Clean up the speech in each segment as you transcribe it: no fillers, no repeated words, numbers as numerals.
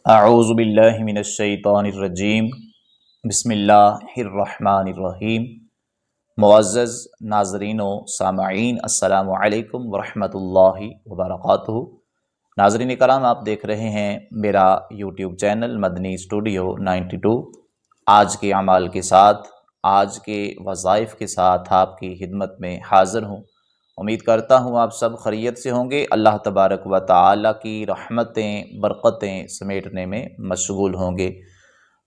اعوذ باللہ من الشیطان الرجیم بسم اللہ الرحمن الرحیم۔ معزز ناظرین و سامعین، السلام علیکم ورحمۃ اللہ وبرکاتہ۔ ناظرین کرام، آپ دیکھ رہے ہیں میرا یوٹیوب چینل مدنی اسٹوڈیو 92۔ آج کے اعمال کے ساتھ، آج کے وظائف کے ساتھ آپ کی خدمت میں حاضر ہوں۔ امید کرتا ہوں آپ سب خیریت سے ہوں گے، اللہ تبارک و تعالیٰ کی رحمتیں برکتیں سمیٹنے میں مشغول ہوں گے۔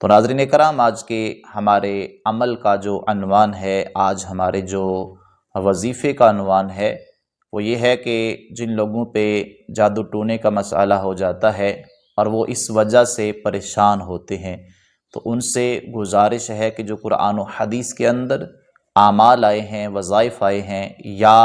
تو ناظرین کرام، آج کے ہمارے عمل کا جو عنوان ہے، آج ہمارے جو وظیفے کا عنوان ہے، وہ یہ ہے کہ جن لوگوں پہ جادو ٹونے کا مسئلہ ہو جاتا ہے اور وہ اس وجہ سے پریشان ہوتے ہیں، تو ان سے گزارش ہے کہ جو قرآن و حدیث کے اندر اعمال آئے ہیں، وظائف آئے ہیں، یا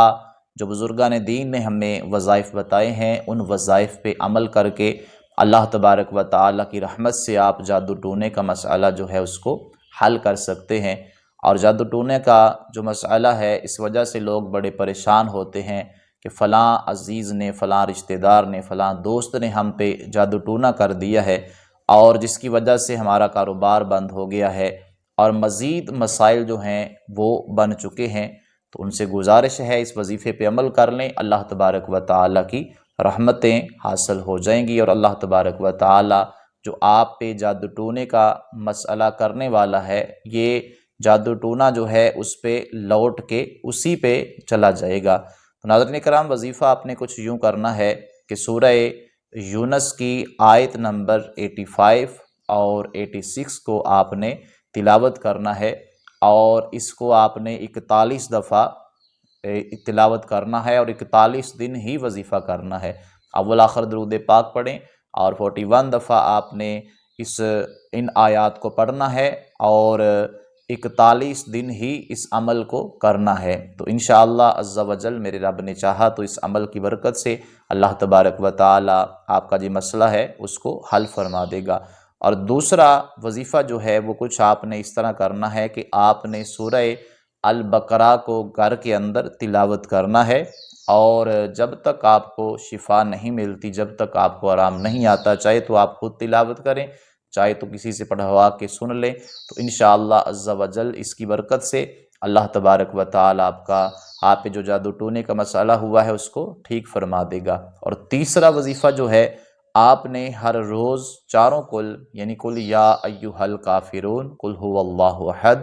جو بزرگان دین نے ہمیں وظائف بتائے ہیں، ان وظائف پہ عمل کر کے اللہ تبارک و تعالیٰ کی رحمت سے آپ جادو ٹونے کا مسئلہ جو ہے اس کو حل کر سکتے ہیں۔ اور جادو ٹونے کا جو مسئلہ ہے، اس وجہ سے لوگ بڑے پریشان ہوتے ہیں کہ فلاں عزیز نے، فلاں رشتہ دار نے، فلاں دوست نے ہم پہ جادو ٹونا کر دیا ہے، اور جس کی وجہ سے ہمارا کاروبار بند ہو گیا ہے اور مزید مسائل جو ہیں وہ بن چکے ہیں۔ تو ان سے گزارش ہے اس وظیفے پہ عمل کر لیں، اللہ تبارک و تعالیٰ کی رحمتیں حاصل ہو جائیں گی، اور اللہ تبارک و تعالیٰ جو آپ پہ جادو ٹونے کا مسئلہ کرنے والا ہے، یہ جادو ٹونا جو ہے اس پہ لوٹ کے اسی پہ چلا جائے گا۔ تو ناظرین کرام، وظیفہ آپ نے کچھ یوں کرنا ہے کہ سورہ یونس کی آیت نمبر 85 اور 86 کو آپ نے تلاوت کرنا ہے، اور اس کو آپ نے 41 دفعہ تلاوت کرنا ہے، اور 41 دن ہی وظیفہ کرنا ہے۔ اول آخر درود پاک پڑھیں، اور 41 دفعہ آپ نے ان آیات کو پڑھنا ہے، اور 41 دن ہی اس عمل کو کرنا ہے۔ تو انشاءاللہ عز و جل میرے رب نے چاہا تو اس عمل کی برکت سے اللہ تبارک و تعالی آپ کا جو مسئلہ ہے اس کو حل فرما دے گا۔ اور دوسرا وظیفہ جو ہے وہ کچھ آپ نے اس طرح کرنا ہے کہ آپ نے سورہ البقرہ کو گھر کے اندر تلاوت کرنا ہے، اور جب تک آپ کو شفا نہیں ملتی، جب تک آپ کو آرام نہیں آتا، چاہے تو آپ خود تلاوت کریں، چاہے تو کسی سے پڑھوا کے سن لیں، تو انشاءاللہ عز و جل اس کی برکت سے اللہ تبارک و تعالی آپ پہ جو جادو ٹونے کا مسئلہ ہوا ہے اس کو ٹھیک فرما دے گا۔ اور تیسرا وظیفہ جو ہے، آپ نے ہر روز چاروں قل، یعنی قل یا ایھا الکافرون، قل ھو اللہ احد،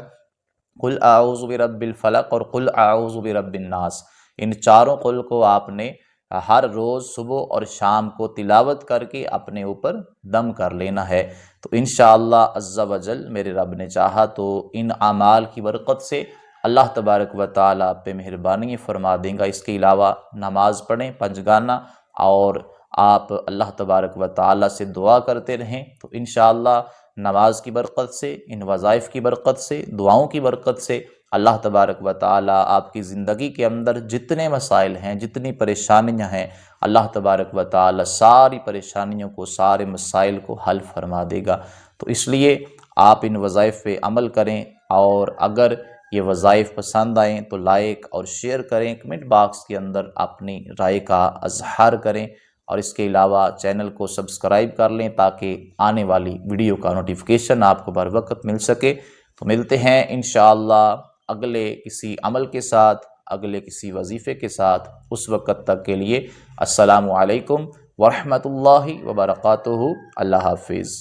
قل اعوذ برب الفلق، اور قل اعوذ برب الناس، ان چاروں قل کو آپ نے ہر روز صبح اور شام کو تلاوت کر کے اپنے اوپر دم کر لینا ہے۔ تو انشاءاللہ عز و جل میرے رب نے چاہا تو ان اعمال کی برکت سے اللہ تبارک و تعالیٰ آپ پہ مہربانی فرما دیں گا۔ اس کے علاوہ نماز پڑھیں پنجگانہ، اور آپ اللہ تبارک و تعالیٰ سے دعا کرتے رہیں، تو انشاءاللہ نماز کی برکت سے، ان وظائف کی برکت سے، دعاؤں کی برکت سے اللہ تبارک و تعالیٰ آپ کی زندگی کے اندر جتنے مسائل ہیں، جتنی پریشانیاں ہیں، اللہ تبارک و تعالیٰ ساری پریشانیوں کو، سارے مسائل کو حل فرما دے گا۔ تو اس لیے آپ ان وظائف پہ عمل کریں، اور اگر یہ وظائف پسند آئیں تو لائک اور شیئر کریں، کمنٹ باکس کے اندر اپنی رائے کا اظہار کریں، اور اس کے علاوہ چینل کو سبسکرائب کر لیں تاکہ آنے والی ویڈیو کا نوٹیفیکیشن آپ کو بر وقت مل سکے۔ تو ملتے ہیں انشاءاللہ اگلے کسی عمل کے ساتھ، اگلے کسی وظیفے کے ساتھ۔ اس وقت تک کے لیے السلام علیکم ورحمۃ اللہ وبرکاتہ۔ اللہ حافظ۔